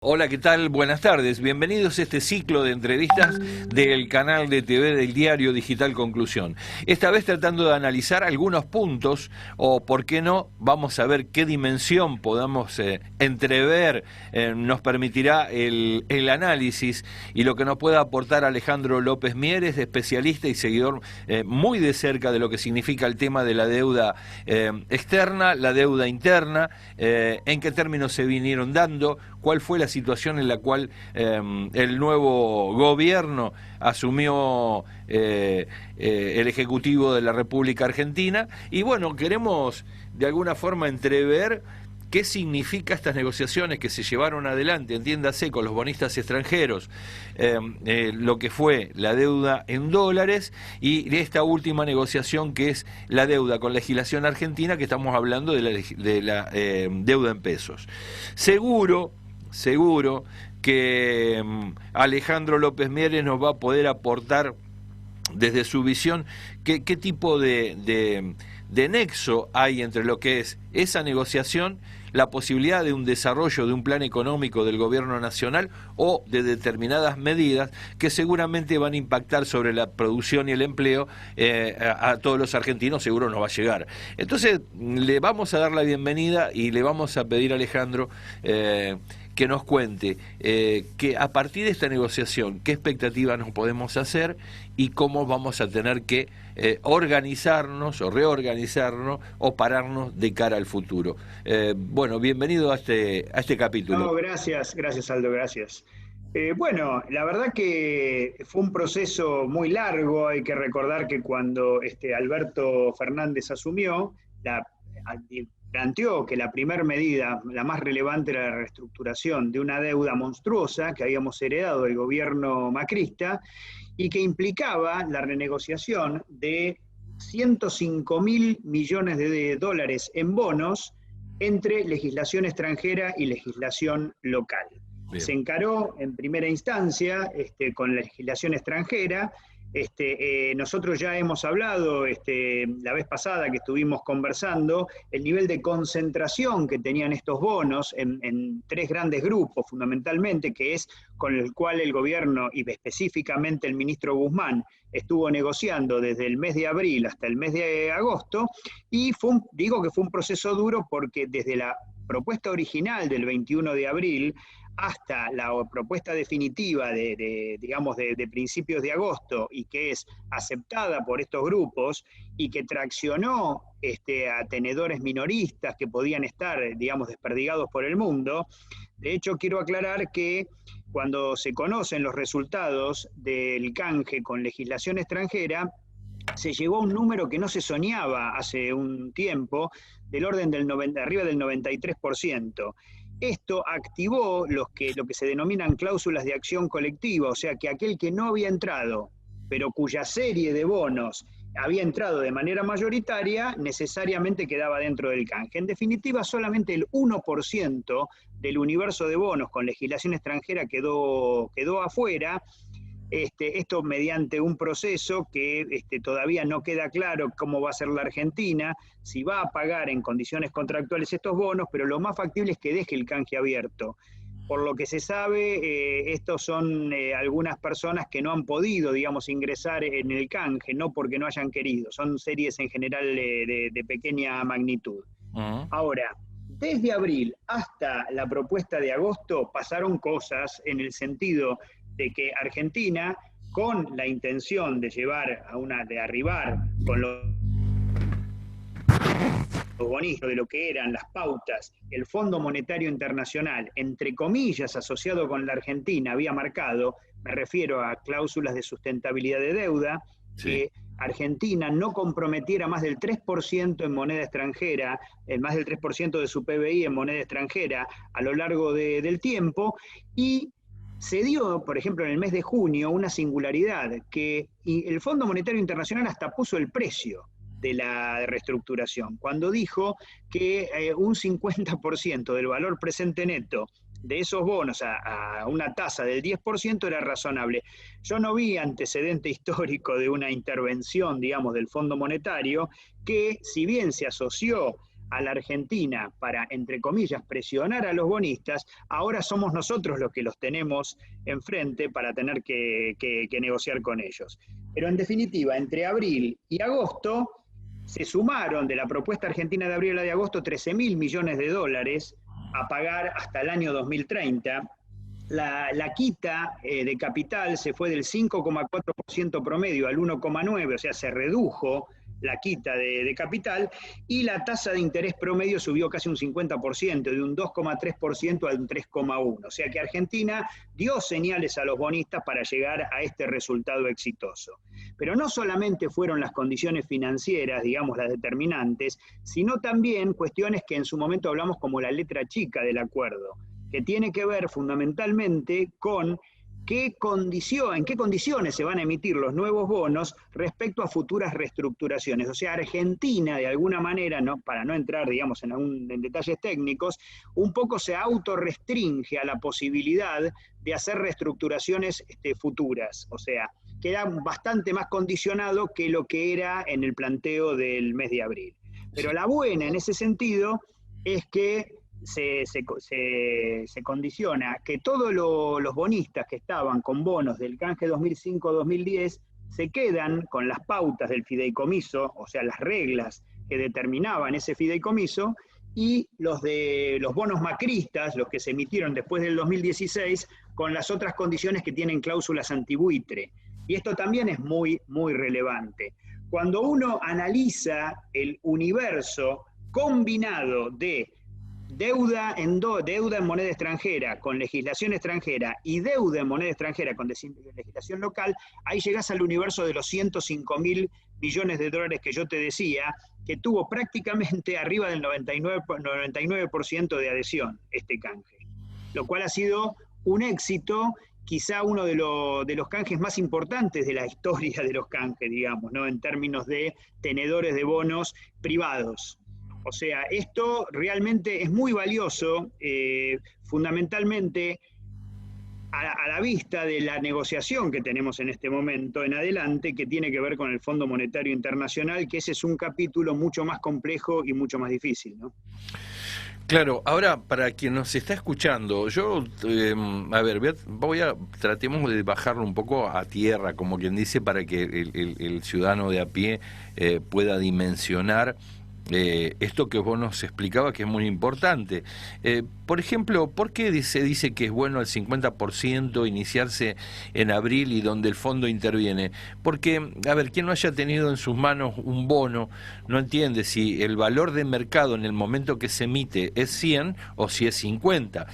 Hola, ¿qué tal? Buenas tardes. Bienvenidos a este ciclo de entrevistas del canal de TV del diario digital Conclusión. Esta vez tratando de analizar algunos puntos o, por qué no, vamos a ver qué dimensión podamos entrever, nos permitirá el análisis y lo que nos pueda aportar Alejandro López Mieres, especialista y seguidor muy de cerca de lo que significa el tema de la deuda externa, la deuda interna, en qué términos se vinieron dando, cuál fue la situación en la cual el nuevo gobierno asumió el Ejecutivo de la República Argentina. Y bueno, queremos de alguna forma entrever qué significa estas negociaciones que se llevaron adelante, entiéndase, con los bonistas extranjeros, lo que fue la deuda en dólares y esta última negociación que es la deuda con legislación argentina, que estamos hablando de la deuda en pesos. Seguro que Alejandro López Mieres nos va a poder aportar desde su visión qué tipo de nexo hay entre lo que es esa negociación, la posibilidad de un desarrollo de un plan económico del gobierno nacional o de determinadas medidas que seguramente van a impactar sobre la producción y el empleo a todos los argentinos. Seguro nos va a llegar. Entonces le vamos a dar la bienvenida y le vamos a pedir a Alejandro que nos cuente que a partir de esta negociación qué expectativas nos podemos hacer y cómo vamos a tener que organizarnos o reorganizarnos o pararnos de cara al futuro. Bueno, bienvenido a este capítulo. No, gracias Aldo, gracias. Bueno, la verdad que fue un proceso muy largo. Hay que recordar que cuando Alberto Fernández asumió, planteó que la primera medida, la más relevante, era la reestructuración de una deuda monstruosa que habíamos heredado del gobierno macrista y que implicaba la renegociación de 105.000 millones de dólares en bonos entre legislación extranjera y legislación local. Bien. Se encaró en primera instancia con la legislación extranjera. Nosotros ya hemos hablado la vez pasada que estuvimos conversando el nivel de concentración que tenían estos bonos en tres grandes grupos fundamentalmente, que es con el cual el gobierno y específicamente el ministro Guzmán estuvo negociando desde el mes de abril hasta el mes de agosto, y digo que fue un proceso duro porque desde la propuesta original del 21 de abril hasta la propuesta definitiva de principios de agosto, y que es aceptada por estos grupos y que traccionó a tenedores minoristas que podían estar, desperdigados por el mundo. De hecho, quiero aclarar que cuando se conocen los resultados del canje con legislación extranjera, se llegó a un número que no se soñaba hace un tiempo, del orden arriba del 93%. Esto activó lo que se denominan cláusulas de acción colectiva, o sea que aquel que no había entrado, pero cuya serie de bonos había entrado de manera mayoritaria, necesariamente quedaba dentro del canje. En definitiva, solamente el 1% del universo de bonos con legislación extranjera quedó afuera. Esto mediante un proceso que todavía no queda claro cómo va a ser la Argentina, si va a pagar en condiciones contractuales estos bonos, pero lo más factible es que deje el canje abierto. Por lo que se sabe, estos son algunas personas que no han podido, ingresar en el canje, no porque no hayan querido, son series en general de pequeña magnitud. Ahora, desde abril hasta la propuesta de agosto pasaron cosas en el sentido de que Argentina, con la intención de arribar con los bonistas, de lo que eran las pautas, el Fondo Monetario Internacional, entre comillas, asociado con la Argentina, había marcado, me refiero a cláusulas de sustentabilidad de deuda, sí, que Argentina no comprometiera más del 3% en moneda extranjera, más del 3% de su PBI en moneda extranjera a lo largo del tiempo, y se dio, por ejemplo, en el mes de junio, una singularidad, que el Fondo Monetario Internacional hasta puso el precio de la reestructuración, cuando dijo que un 50% del valor presente neto de esos bonos a una tasa del 10% era razonable. Yo no vi antecedente histórico de una intervención, del Fondo Monetario, que si bien se asoció a la Argentina para, entre comillas, presionar a los bonistas, ahora somos nosotros los que los tenemos enfrente para tener que negociar con ellos. Pero en definitiva, entre abril y agosto, se sumaron de la propuesta argentina de abril a la de agosto 13.000 millones de dólares a pagar hasta el año 2030. La quita de capital se fue del 5,4% promedio al 1,9%, o sea, se redujo la quita de capital, y la tasa de interés promedio subió casi un 50%, de un 2,3% al 3,1%. O sea que Argentina dio señales a los bonistas para llegar a este resultado exitoso. Pero no solamente fueron las condiciones financieras, digamos, las determinantes, sino también cuestiones que en su momento hablamos como la letra chica del acuerdo, que tiene que ver fundamentalmente con en qué condiciones se van a emitir los nuevos bonos respecto a futuras reestructuraciones. O sea, Argentina, de alguna manera, para no entrar, digamos, en detalles técnicos, un poco se autorrestringe a la posibilidad de hacer reestructuraciones futuras. O sea, queda bastante más condicionado que lo que era en el planteo del mes de abril. Pero la buena en ese sentido es que se condiciona que todos los bonistas que estaban con bonos del canje 2005-2010 se quedan con las pautas del fideicomiso, o sea, las reglas que determinaban ese fideicomiso, y los bonos macristas, los que se emitieron después del 2016, con las otras condiciones que tienen cláusulas antibuitre. Y esto también es muy, muy relevante. Cuando uno analiza el universo combinado de deuda en moneda extranjera con legislación extranjera y deuda en moneda extranjera con legislación local, ahí llegás al universo de los 105.000 millones de dólares que yo te decía, que tuvo prácticamente arriba del 99% de adhesión este canje, lo cual ha sido un éxito, quizá uno de los canjes más importantes de la historia de los canjes, digamos, ¿no? En términos de tenedores de bonos privados. O sea, esto realmente es muy valioso, fundamentalmente a la vista de la negociación que tenemos en este momento en adelante, que tiene que ver con el Fondo Monetario Internacional, que ese es un capítulo mucho más complejo y mucho más difícil, ¿no? Claro, ahora para quien nos está escuchando, yo, tratemos de bajarlo un poco a tierra, como quien dice, para que el ciudadano de a pie pueda dimensionar esto que vos nos explicabas, que es muy importante. Por ejemplo, ¿por qué se dice que es bueno el 50% iniciarse en abril y donde el fondo interviene? Porque, quien no haya tenido en sus manos un bono no entiende si el valor de mercado en el momento que se emite es 100 o si es 50.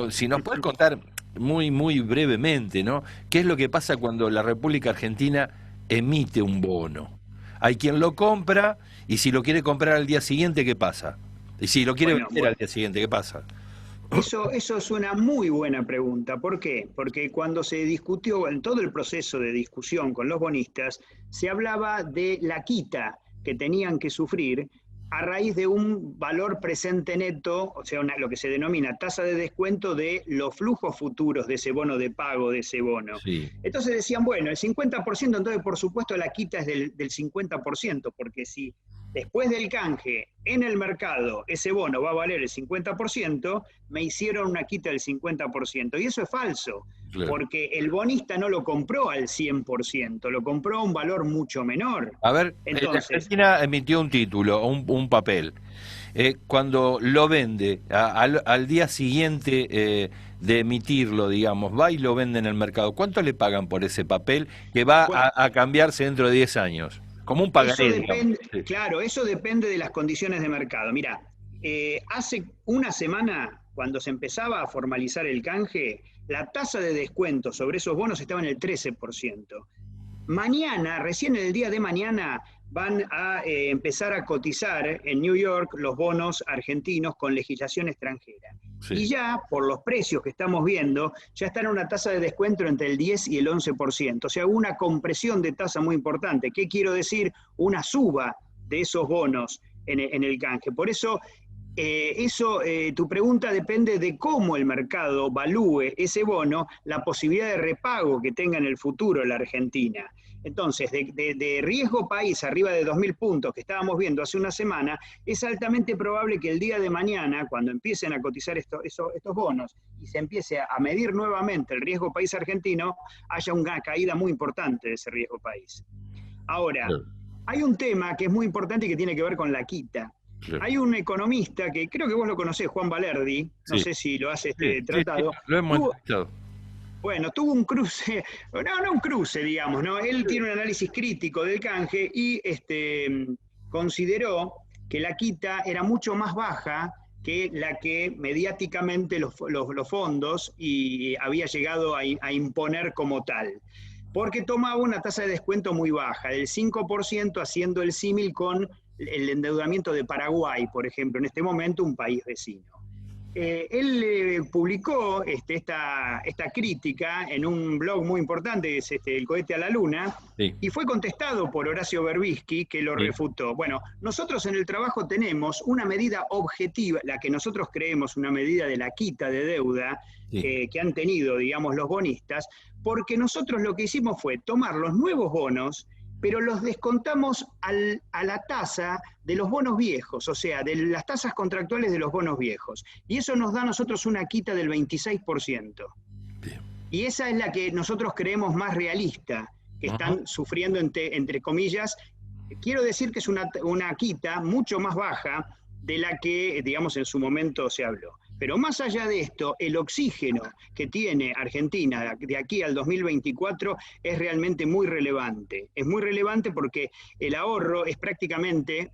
Si nos puedes contar muy, muy brevemente, ¿no? ¿Qué es lo que pasa cuando la República Argentina emite un bono? Hay quien lo compra, y si lo quiere comprar al día siguiente, ¿qué pasa? Y si lo quiere vender al día siguiente, ¿qué pasa? Eso es una muy buena pregunta. ¿Por qué? Porque cuando se discutió, en todo el proceso de discusión con los bonistas, se hablaba de la quita que tenían que sufrir a raíz de un valor presente neto, o sea, lo que se denomina tasa de descuento de los flujos futuros de ese bono, de pago de ese bono. Sí. Entonces decían, bueno, el 50%, entonces por supuesto la quita es del 50%, porque si después del canje en el mercado ese bono va a valer el 50%, me hicieron una quita del 50%. Y eso es falso, claro, porque el bonista no lo compró al 100%, lo compró a un valor mucho menor. A ver, entonces, Argentina emitió un título, un papel. Cuando lo vende, al día siguiente de emitirlo, digamos, va y lo vende en el mercado, ¿cuánto le pagan por ese papel que va a cambiarse dentro de 10 años? Como un pagaré. Claro, eso depende de las condiciones de mercado. Mirá, hace una semana, cuando se empezaba a formalizar el canje, la tasa de descuento sobre esos bonos estaba en el 13%. Mañana, recién el día de mañana, van a empezar a cotizar en New York los bonos argentinos con legislación extranjera. Sí. Y ya, por los precios que estamos viendo, ya están en una tasa de descuento entre el 10 y el 11%. O sea, una compresión de tasa muy importante. ¿Qué quiero decir? Una suba de esos bonos en el canje. Por eso, Tu pregunta depende de cómo el mercado valúe ese bono, la posibilidad de repago que tenga en el futuro la Argentina. Entonces, de riesgo país arriba de 2.000 puntos que estábamos viendo hace una semana, es altamente probable que el día de mañana, cuando empiecen a cotizar estos bonos y se empiece a medir nuevamente el riesgo país argentino, haya una caída muy importante de ese riesgo país. Ahora, hay un tema que es muy importante y que tiene que ver con la quita. Hay un economista que creo que vos lo conocés, Juan Valerdi, no sé si lo has tratado. Sí, lo hemos escuchado. Bueno, tuvo un cruce, no un cruce, digamos, ¿no? Él tiene un análisis crítico del canje y consideró que la quita era mucho más baja que la que mediáticamente los fondos y había llegado a imponer como tal. Porque tomaba una tasa de descuento muy baja, del 5%, haciendo el símil con el endeudamiento de Paraguay, por ejemplo, en este momento un país vecino. Él publicó esta crítica en un blog muy importante, que es El cohete a la luna, y fue contestado por Horacio Berbisky, que lo refutó. Bueno, nosotros en el trabajo tenemos una medida objetiva, la que nosotros creemos una medida de la quita de deuda que han tenido, digamos, los bonistas, porque nosotros lo que hicimos fue tomar los nuevos bonos, pero los descontamos a la tasa de los bonos viejos, o sea, de las tasas contractuales de los bonos viejos. Y eso nos da a nosotros una quita del 26%. Bien. Y esa es la que nosotros creemos más realista, que están sufriendo, entre comillas. Quiero decir que es una quita mucho más baja de la que, digamos, en su momento se habló. Pero más allá de esto, el oxígeno que tiene Argentina de aquí al 2024 es realmente muy relevante. Es muy relevante porque el ahorro es prácticamente,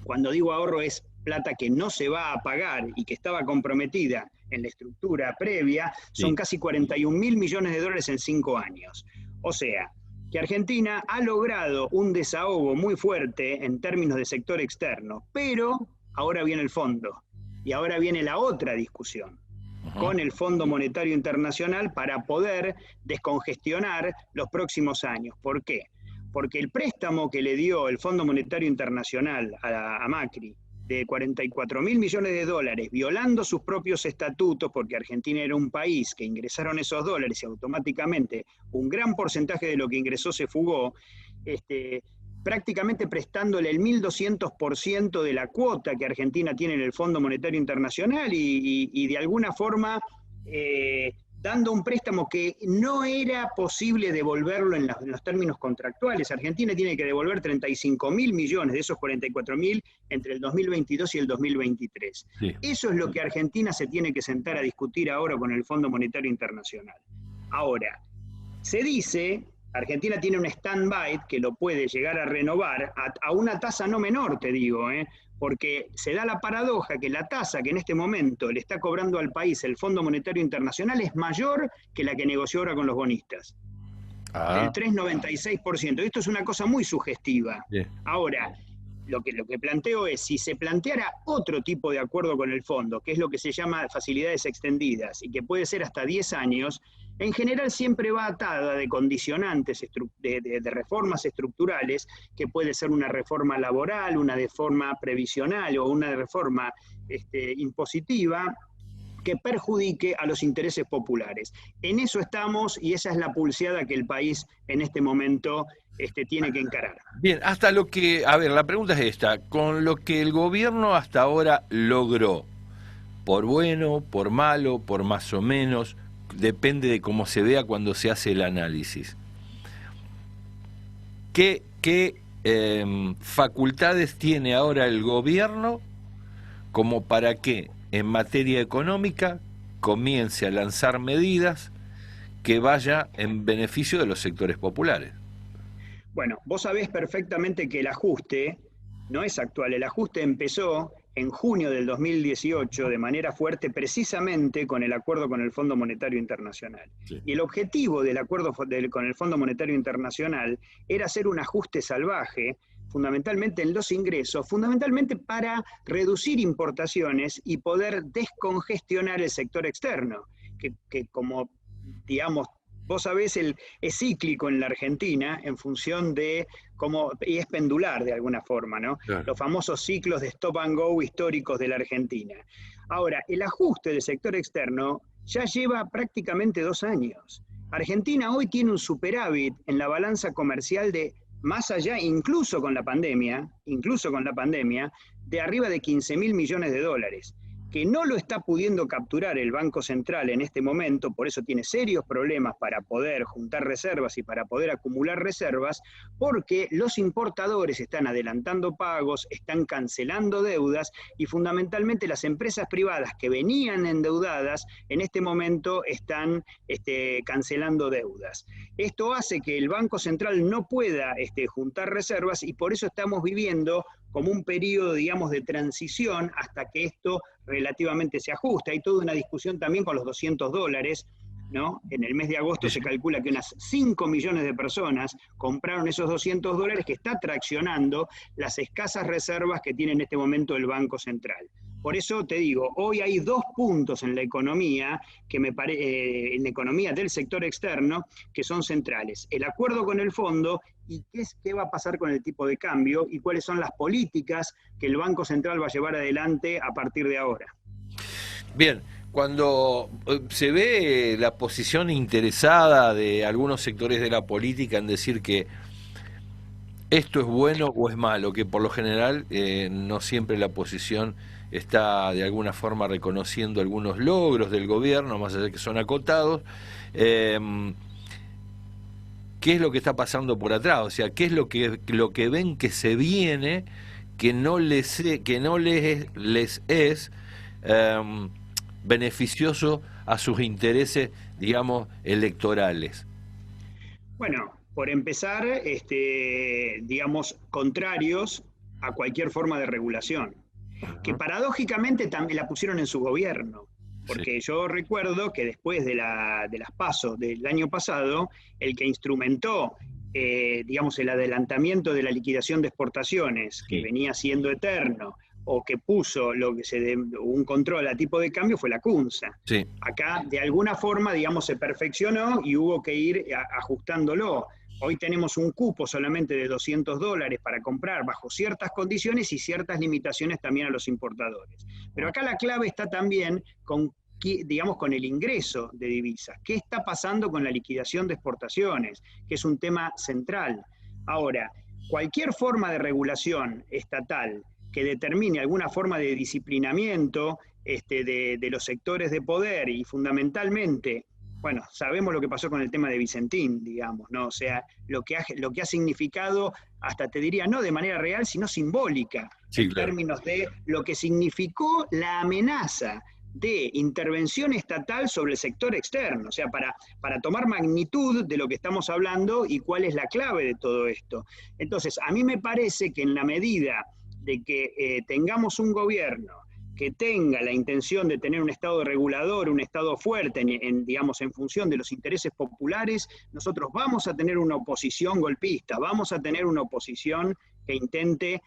cuando digo ahorro, es plata que no se va a pagar y que estaba comprometida en la estructura previa, son casi 41.000 millones de dólares en 5 años. O sea, que Argentina ha logrado un desahogo muy fuerte en términos de sector externo, pero ahora viene el fondo. Y ahora viene la otra discusión con el Fondo Monetario Internacional para poder descongestionar los próximos años. ¿Por qué? Porque el préstamo que le dio el Fondo Monetario Internacional a Macri de 44.000 millones de dólares, violando sus propios estatutos, porque Argentina era un país que ingresaron esos dólares y automáticamente un gran porcentaje de lo que ingresó se fugó, prácticamente prestándole el 1.200% de la cuota que Argentina tiene en el Fondo Monetario Internacional y de alguna forma dando un préstamo que no era posible devolverlo en los términos contractuales. Argentina tiene que devolver 35.000 millones de esos 44.000 entre el 2022 y el 2023. Sí. Eso es lo que Argentina se tiene que sentar a discutir ahora con el Fondo Monetario Internacional. Ahora, se dice... Argentina tiene un stand-by que lo puede llegar a renovar a una tasa no menor, te digo, porque se da la paradoja que la tasa que en este momento le está cobrando al país el Fondo Monetario Internacional es mayor que la que negoció ahora con los bonistas. Del 3,96%. Esto es una cosa muy sugestiva. Yeah. Ahora, lo que planteo es, si se planteara otro tipo de acuerdo con el fondo, que es lo que se llama facilidades extendidas, y que puede ser hasta 10 años, en general siempre va atada de condicionantes, de reformas estructurales, que puede ser una reforma laboral, una reforma previsional o una reforma impositiva, que perjudique a los intereses populares. En eso estamos y esa es la pulseada que el país en este momento tiene que encarar. Bien, hasta lo que, a ver, la pregunta es esta, con lo que el gobierno hasta ahora logró, por bueno, por malo, por más o menos, depende de cómo se vea cuando se hace el análisis. ¿Qué facultades tiene ahora el gobierno como para que en materia económica comience a lanzar medidas que vaya en beneficio de los sectores populares? Bueno, vos sabés perfectamente que el ajuste no es actual. El ajuste empezó en junio del 2018 de manera fuerte precisamente con el acuerdo con el Fondo Monetario Internacional. Sí. Y el objetivo del acuerdo con el Fondo Monetario Internacional era hacer un ajuste salvaje, fundamentalmente en los ingresos, fundamentalmente para reducir importaciones y poder descongestionar el sector externo, que como, digamos, Vos sabés, es cíclico en la Argentina en función de y es pendular de alguna forma, ¿no? Claro. Los famosos ciclos de stop and go históricos de la Argentina. Ahora, el ajuste del sector externo ya lleva prácticamente 2 años. Argentina hoy tiene un superávit en la balanza comercial de más allá, incluso con la pandemia, de arriba de 15.000 millones de dólares, que no lo está pudiendo capturar el Banco Central en este momento, por eso tiene serios problemas para poder juntar reservas y para poder acumular reservas, porque los importadores están adelantando pagos, están cancelando deudas y fundamentalmente las empresas privadas que venían endeudadas en este momento están cancelando deudas. Esto hace que el Banco Central no pueda juntar reservas y por eso estamos viviendo como un periodo, digamos, de transición hasta que esto relativamente se ajusta. Hay toda una discusión también con los $200, ¿no? En el mes de agosto se calcula que unas 5 millones de personas compraron esos $200 que está traccionando las escasas reservas que tiene en este momento el Banco Central. Por eso te digo, hoy hay 2 puntos en la economía, en la economía del sector externo, que son centrales. El acuerdo con el fondo y qué va a pasar con el tipo de cambio y cuáles son las políticas que el Banco Central va a llevar adelante a partir de ahora. Bien, cuando se ve la posición interesada de algunos sectores de la política en decir que esto es bueno o es malo, que por lo general no siempre la posición está de alguna forma reconociendo algunos logros del gobierno, más allá de que son acotados, ¿qué es lo que está pasando por atrás? O sea, ¿qué es lo que ven que se viene que no les es beneficioso a sus intereses, digamos, electorales? Bueno, por empezar, digamos, contrarios a cualquier forma de regulación, que paradójicamente también la pusieron en su gobierno, porque sí. Yo recuerdo que después de las PASO del año pasado, el que instrumentó, digamos, el adelantamiento de la liquidación de exportaciones, que venía siendo eterno, o que puso un control a tipo de cambio fue la CUNSA. Sí. Acá, de alguna forma, digamos, se perfeccionó y hubo que ir ajustándolo. Hoy tenemos un cupo solamente de $200 para comprar bajo ciertas condiciones y ciertas limitaciones también a los importadores. Pero acá la clave está también con el ingreso de divisas. ¿Qué está pasando con la liquidación de exportaciones? Que es un tema central. Ahora, cualquier forma de regulación estatal que determine alguna forma de disciplinamiento de los sectores de poder y fundamentalmente, bueno, sabemos lo que pasó con el tema de Vicentín, digamos, ¿no? O sea, lo que ha significado, hasta te diría, no de manera real, sino simbólica, sí, en términos de lo que significó la amenaza de intervención estatal sobre el sector externo, o sea, para tomar magnitud de lo que estamos hablando y cuál es la clave de todo esto. Entonces, a mí me parece que en la medida de que tengamos un gobierno que tenga la intención de tener un Estado regulador, un Estado fuerte, digamos, en función de los intereses populares, nosotros vamos a tener una oposición golpista, vamos a tener una oposición que intente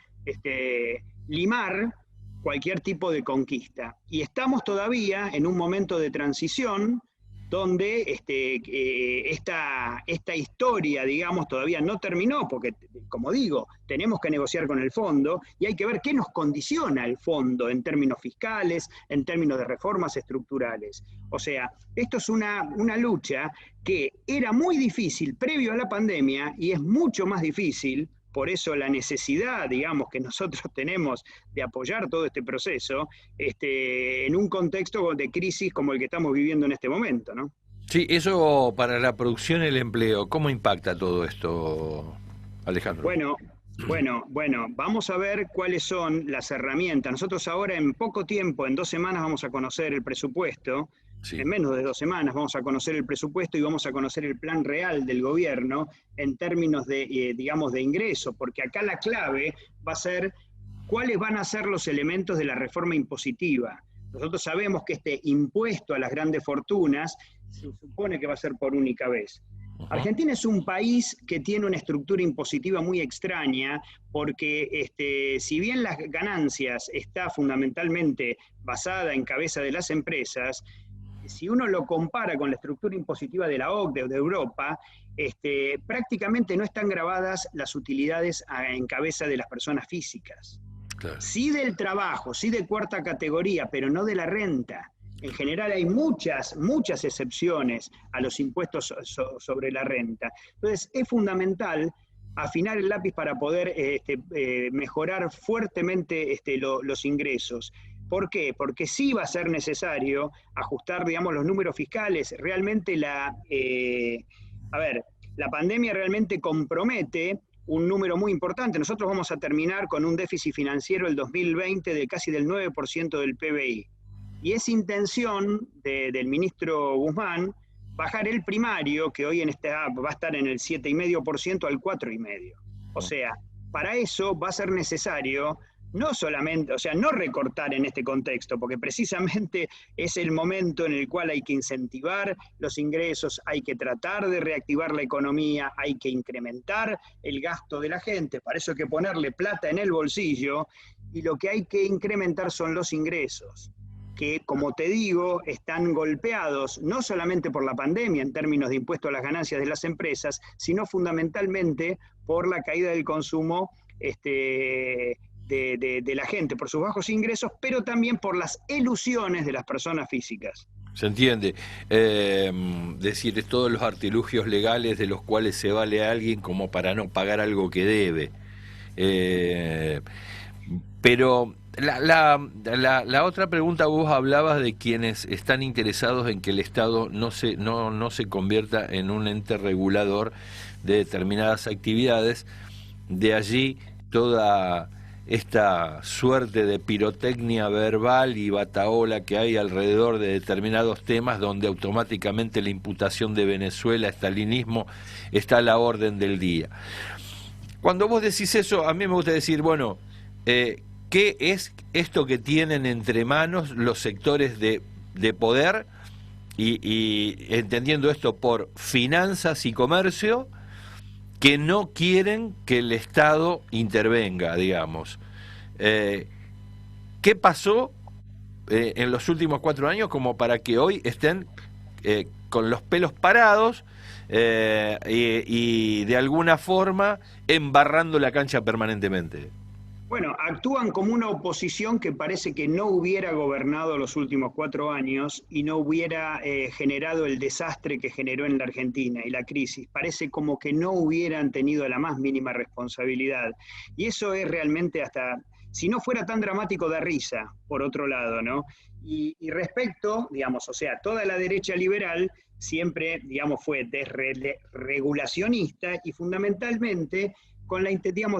limar cualquier tipo de conquista. Y estamos todavía en un momento de transición donde esta historia, digamos, todavía no terminó, porque, como digo, tenemos que negociar con el fondo y hay que ver qué nos condiciona el fondo en términos fiscales, en términos de reformas estructurales. O sea, esto es una lucha que era muy difícil previo a la pandemia y es mucho más difícil. Por eso la necesidad, digamos, que nosotros tenemos de apoyar todo este proceso en un contexto de crisis como el que estamos viviendo en este momento, ¿no? Sí, eso para la producción y el empleo, ¿cómo impacta todo esto, Alejandro? Bueno, vamos a ver cuáles son las herramientas. Nosotros ahora en poco tiempo, en 2 semanas, vamos a conocer el presupuesto. Sí. En menos de 2 semanas vamos a conocer el presupuesto y vamos a conocer el plan real del gobierno en términos de, digamos, de ingreso, porque acá la clave va a ser cuáles van a ser los elementos de la reforma impositiva. Nosotros sabemos que este impuesto a las grandes fortunas se supone que va a ser por única vez. Argentina es un país que tiene una estructura impositiva muy extraña porque si bien las ganancias está fundamentalmente basada en cabeza de las empresas, si uno lo compara con la estructura impositiva de la OCDE o de Europa, prácticamente no están grabadas las utilidades en cabeza de las personas físicas. Claro. Sí del trabajo, sí de cuarta categoría, pero no de la renta. En general hay muchas excepciones a los impuestos sobre la renta. Entonces es fundamental afinar el lápiz para poder mejorar fuertemente los ingresos. ¿Por qué? Porque sí va a ser necesario ajustar, digamos, los números fiscales. Realmente la pandemia realmente compromete un número muy importante. Nosotros vamos a terminar con un déficit financiero el 2020 de casi del 9% del PBI. Y es intención del ministro Guzmán bajar el primario, que hoy va a estar en el 7,5% al 4,5%. O sea, para eso va a ser necesario no solamente, o sea, no recortar en este contexto, porque precisamente es el momento en el cual hay que incentivar los ingresos, hay que tratar de reactivar la economía, hay que incrementar el gasto de la gente, para eso hay que ponerle plata en el bolsillo, y lo que hay que incrementar son los ingresos, que, como te digo, están golpeados no solamente por la pandemia en términos de impuesto a las ganancias de las empresas, sino fundamentalmente por la caída del consumo de la gente, por sus bajos ingresos, pero también por las elusiones de las personas físicas. Se entiende. Decir, todos los artilugios legales de los cuales se vale a alguien como para no pagar algo que debe. Pero la otra pregunta, vos hablabas de quienes están interesados en que el Estado no se convierta en un ente regulador de determinadas actividades. De allí toda esta suerte de pirotecnia verbal y batahola que hay alrededor de determinados temas, donde automáticamente la imputación de Venezuela, estalinismo, está a la orden del día. Cuando vos decís eso, a mí me gusta decir, bueno, ¿qué es esto que tienen entre manos los sectores de poder? Y entendiendo esto por finanzas y comercio, que no quieren que el Estado intervenga, digamos. ¿Qué pasó en los últimos 4 años como para que hoy estén con los pelos parados y de alguna forma embarrando la cancha permanentemente? Bueno, actúan como una oposición que parece que no hubiera gobernado los últimos 4 años y no hubiera generado el desastre que generó en la Argentina y la crisis. Parece como que no hubieran tenido la más mínima responsabilidad. Y eso es realmente hasta, si no fuera tan dramático, da risa, por otro lado, ¿no? Y respecto, digamos, o sea, toda la derecha liberal siempre, digamos, fue desregulacionista y fundamentalmente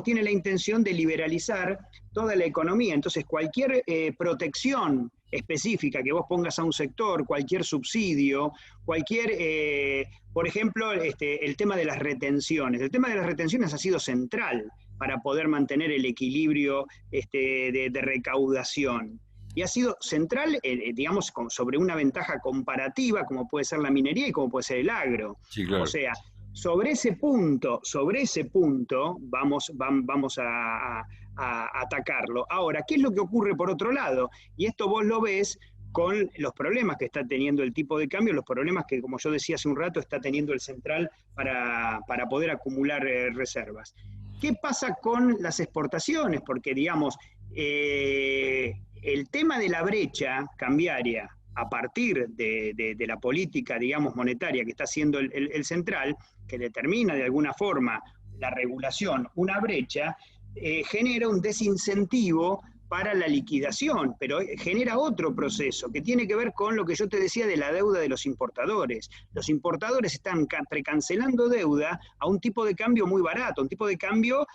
tiene la intención de liberalizar toda la economía. Entonces, cualquier protección específica que vos pongas a un sector, cualquier subsidio, por ejemplo, el tema de las retenciones. El tema de las retenciones ha sido central para poder mantener el equilibrio de recaudación. Y ha sido central, digamos, sobre una ventaja comparativa, como puede ser la minería y como puede ser el agro. Sí, claro. O sea, sobre ese punto vamos a atacarlo. Ahora, ¿qué es lo que ocurre por otro lado? Y esto vos lo ves con los problemas que está teniendo el tipo de cambio, los problemas que, como yo decía hace un rato, está teniendo el central para poder acumular reservas. ¿Qué pasa con las exportaciones? Porque, digamos, el tema de la brecha cambiaria a partir de la política, digamos, monetaria que está haciendo el central, que determina de alguna forma la regulación, una brecha, genera un desincentivo para la liquidación, pero genera otro proceso que tiene que ver con lo que yo te decía de la deuda de los importadores. Los importadores están precancelando deuda a un tipo de cambio muy barato, un tipo de cambio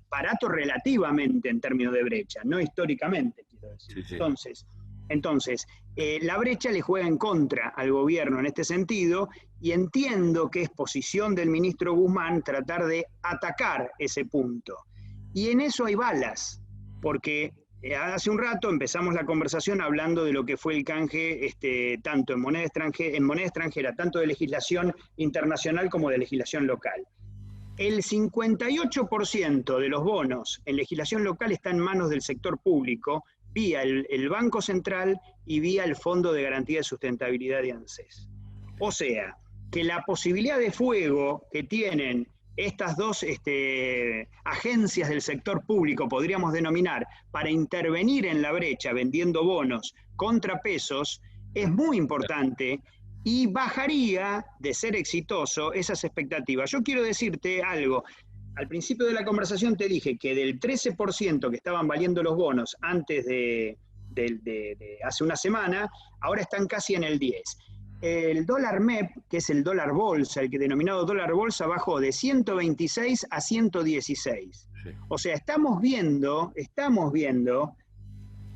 barato relativamente en términos de brecha, no históricamente, quiero decir. Sí, sí. Entonces, la brecha le juega en contra al gobierno en este sentido, y entiendo que es posición del ministro Guzmán tratar de atacar ese punto. Y en eso hay balas, porque hace un rato empezamos la conversación hablando de lo que fue el canje tanto en moneda extranjera, tanto de legislación internacional como de legislación local. El 58% de los bonos en legislación local está en manos del sector público, vía el Banco Central y vía el Fondo de Garantía de Sustentabilidad de ANSES. O sea, que la posibilidad de fuego que tienen estas dos agencias del sector público, podríamos denominar, para intervenir en la brecha vendiendo bonos contra pesos, es muy importante y bajaría, de ser exitoso, esas expectativas. Yo quiero decirte algo. Al principio de la conversación te dije que del 13% que estaban valiendo los bonos antes de hace una semana, ahora están casi en el 10%. El dólar MEP, que es el dólar bolsa, el que denominado dólar bolsa, bajó de 126 a 116. Sí. O sea, estamos viendo,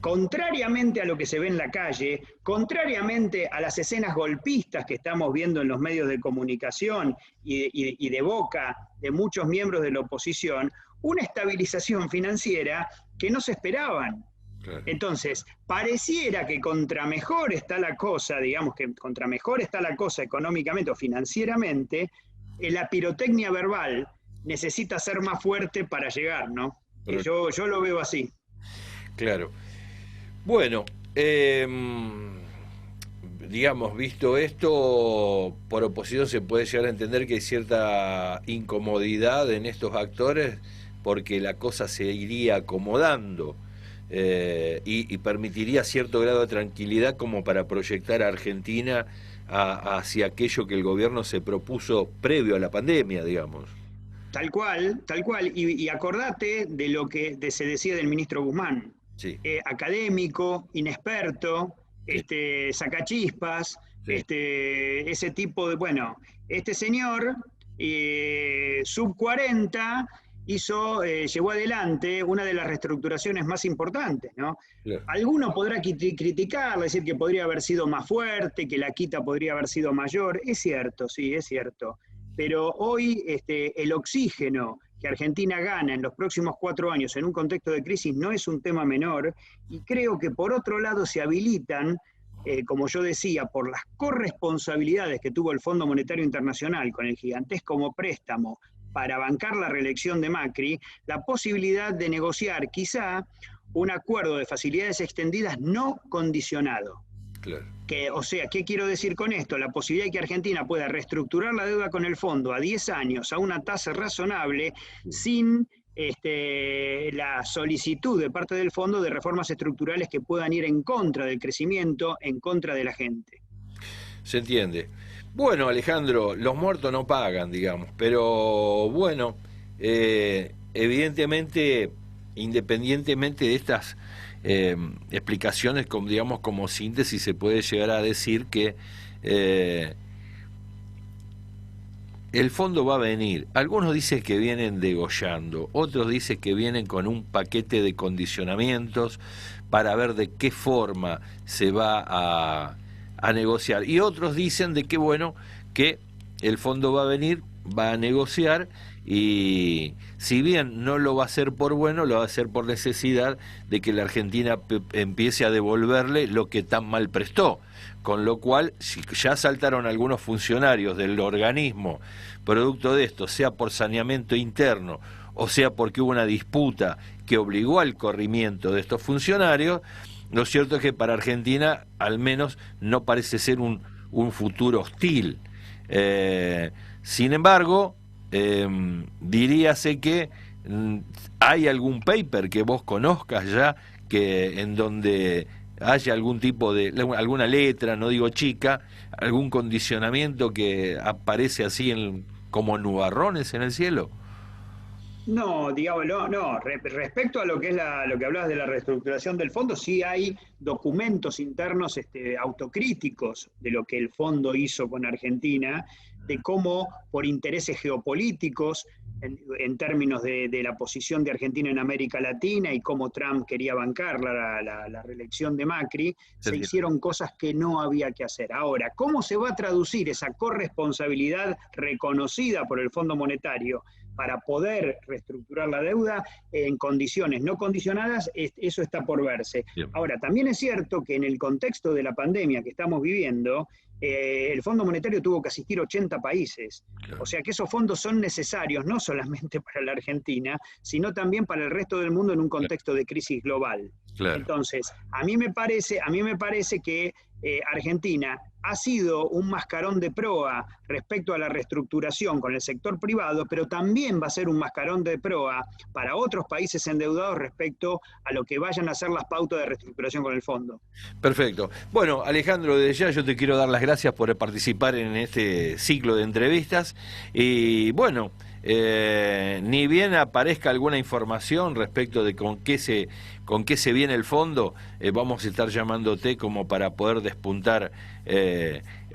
contrariamente a lo que se ve en la calle, contrariamente a las escenas golpistas que estamos viendo en los medios de comunicación y de boca de muchos miembros de la oposición, una estabilización financiera que no se esperaban. Claro. Entonces, pareciera que contra mejor está la cosa, digamos que contra mejor está la cosa económicamente o financieramente, la pirotecnia verbal necesita ser más fuerte para llegar, ¿no? Yo lo veo así. Claro. Bueno, digamos, visto esto, por oposición se puede llegar a entender que hay cierta incomodidad en estos actores porque la cosa se iría acomodando. Y permitiría cierto grado de tranquilidad como para proyectar a Argentina hacia aquello que el gobierno se propuso previo a la pandemia, digamos. Tal cual, y acordate de lo que se decía del ministro Guzmán. Sí. Académico, inexperto, sí. Sacachispas, sí. Ese tipo de, bueno, este señor, sub 40, llevó adelante una de las reestructuraciones más importantes, ¿no? Claro. Alguno podrá criticar, decir que podría haber sido más fuerte, que la quita podría haber sido mayor. Es cierto, sí, es cierto. Pero hoy el oxígeno que Argentina gana en los próximos 4 años en un contexto de crisis no es un tema menor, y creo que por otro lado se habilitan, como yo decía, por las corresponsabilidades que tuvo el Fondo Monetario Internacional con el gigantesco préstamo para bancar la reelección de Macri, la posibilidad de negociar quizá un acuerdo de facilidades extendidas no condicionado. Claro. O sea, ¿qué quiero decir con esto? La posibilidad de que Argentina pueda reestructurar la deuda con el fondo a 10 años a una tasa razonable, sin la solicitud de parte del fondo de reformas estructurales que puedan ir en contra del crecimiento, en contra de la gente. Se entiende. Bueno, Alejandro, los muertos no pagan, digamos, pero bueno, evidentemente, independientemente de estas explicaciones, digamos, como síntesis, se puede llegar a decir que el fondo va a venir. Algunos dicen que vienen degollando, otros dicen que vienen con un paquete de condicionamientos para ver de qué forma se va a negociar, y otros dicen de que bueno, que el fondo va a venir, va a negociar, y si bien no lo va a hacer por bueno, lo va a hacer por necesidad de que la Argentina empiece a devolverle lo que tan mal prestó, con lo cual, si ya saltaron algunos funcionarios del organismo producto de esto, sea por saneamiento interno o sea porque hubo una disputa que obligó al corrimiento de estos funcionarios, lo cierto es que para Argentina al menos no parece ser un futuro hostil. Sin embargo, diríase que hay algún paper que vos conozcas ya, que en donde haya algún tipo de, alguna letra, no digo chica, algún condicionamiento que aparece así como nubarrones en el cielo. No, digamos, no. Respecto a lo que es lo que hablabas de la reestructuración del fondo, sí hay documentos internos autocríticos de lo que el fondo hizo con Argentina, de cómo por intereses geopolíticos, en términos de la posición de Argentina en América Latina y cómo Trump quería bancar la reelección de Macri, se hicieron cosas que no había que hacer. Ahora, ¿cómo se va a traducir esa corresponsabilidad reconocida por el Fondo Monetario para poder reestructurar la deuda en condiciones no condicionadas? Eso está por verse. Bien. Ahora, también es cierto que en el contexto de la pandemia que estamos viviendo, el Fondo Monetario tuvo que asistir a 80 países. Claro. O sea que esos fondos son necesarios no solamente para la Argentina, sino también para el resto del mundo en un contexto de crisis global. Claro. Entonces, a mí me parece que Argentina ha sido un mascarón de proa respecto a la reestructuración con el sector privado, pero también va a ser un mascarón de proa para otros países endeudados respecto a lo que vayan a ser las pautas de reestructuración con el fondo. Perfecto. Bueno, Alejandro, desde ya yo te quiero dar las gracias por participar en este ciclo de entrevistas y bueno, ni bien aparezca alguna información respecto de con qué se viene el fondo, vamos a estar llamándote como para poder despuntar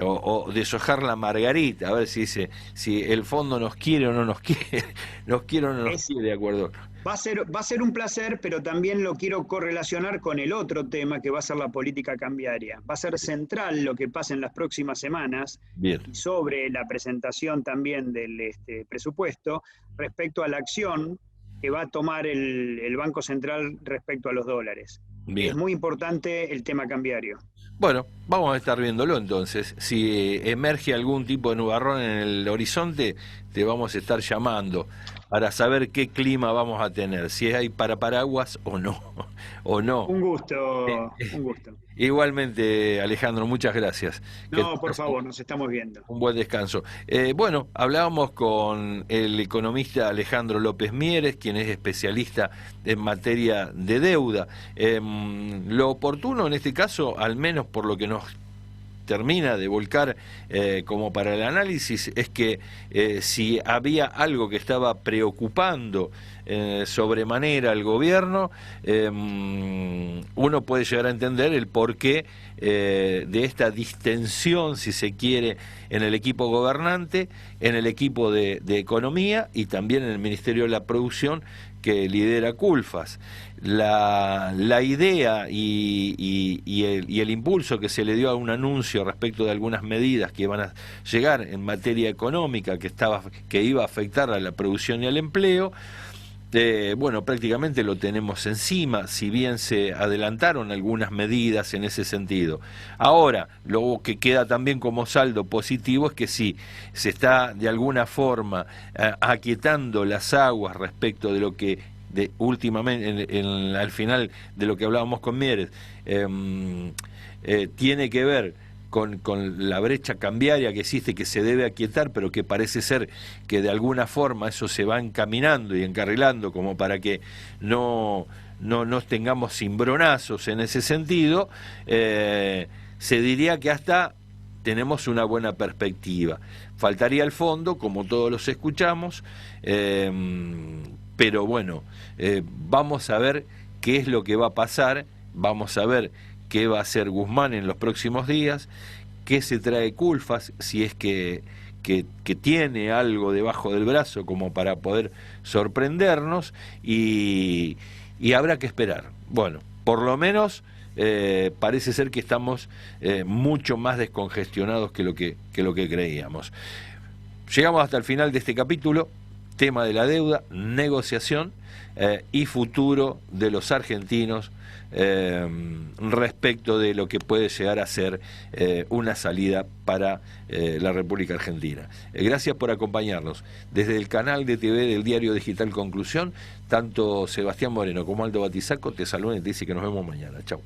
o deshojar la margarita, a ver si el fondo nos quiere o no nos quiere, nos quiere o no nos quiere, de acuerdo. Va a ser un placer, pero también lo quiero correlacionar con el otro tema que va a ser la política cambiaria. Va a ser central lo que pase en las próximas semanas. Bien. Y sobre la presentación también del presupuesto respecto a la acción que va a tomar el Banco Central respecto a los dólares. Bien. Es muy importante el tema cambiario. Bueno, vamos a estar viéndolo entonces. Si emerge algún tipo de nubarrón en el horizonte, te vamos a estar llamando para saber qué clima vamos a tener, si hay para paraguas o no. O no. Un gusto, un gusto. Igualmente, Alejandro, muchas gracias. No, por favor, nos estamos viendo. Un buen descanso. Bueno, hablábamos con el economista Alejandro López Mieres, quien es especialista en materia de deuda. Lo oportuno en este caso, al menos por lo que nos termina de volcar como para el análisis, es que si había algo que estaba preocupando sobremanera al gobierno, uno puede llegar a entender el porqué de esta distensión, si se quiere, en el equipo gobernante, en el equipo de economía y también en el Ministerio de la Producción que lidera Culfas. La idea y el impulso que se le dio a un anuncio respecto de algunas medidas que iban a llegar en materia económica que iba a afectar a la producción y al empleo, bueno, prácticamente lo tenemos encima, si bien se adelantaron algunas medidas en ese sentido. Ahora, lo que queda también como saldo positivo es que sí, se está de alguna forma aquietando las aguas respecto de lo que últimamente, al final de lo que hablábamos con Mieres, tiene que ver con la brecha cambiaria que existe, que se debe aquietar, pero que parece ser que de alguna forma eso se va encaminando y encarrilando como para que no nos tengamos cimbronazos en ese sentido, se diría que hasta tenemos una buena perspectiva. Faltaría el fondo, como todos los escuchamos, pero bueno, vamos a ver qué es lo que va a pasar, vamos a ver qué va a hacer Guzmán en los próximos días, qué se trae Culfas, si es que tiene algo debajo del brazo como para poder sorprendernos, y habrá que esperar. Bueno, por lo menos parece ser que estamos mucho más descongestionados que lo que creíamos. Llegamos hasta el final de este capítulo, tema de la deuda, negociación y futuro de los argentinos respecto de lo que puede llegar a ser una salida para la República Argentina. Gracias por acompañarnos. Desde el canal de TV del Diario Digital Conclusión, tanto Sebastián Moreno como Aldo Batizaco te saludan y te dicen que nos vemos mañana. Chau.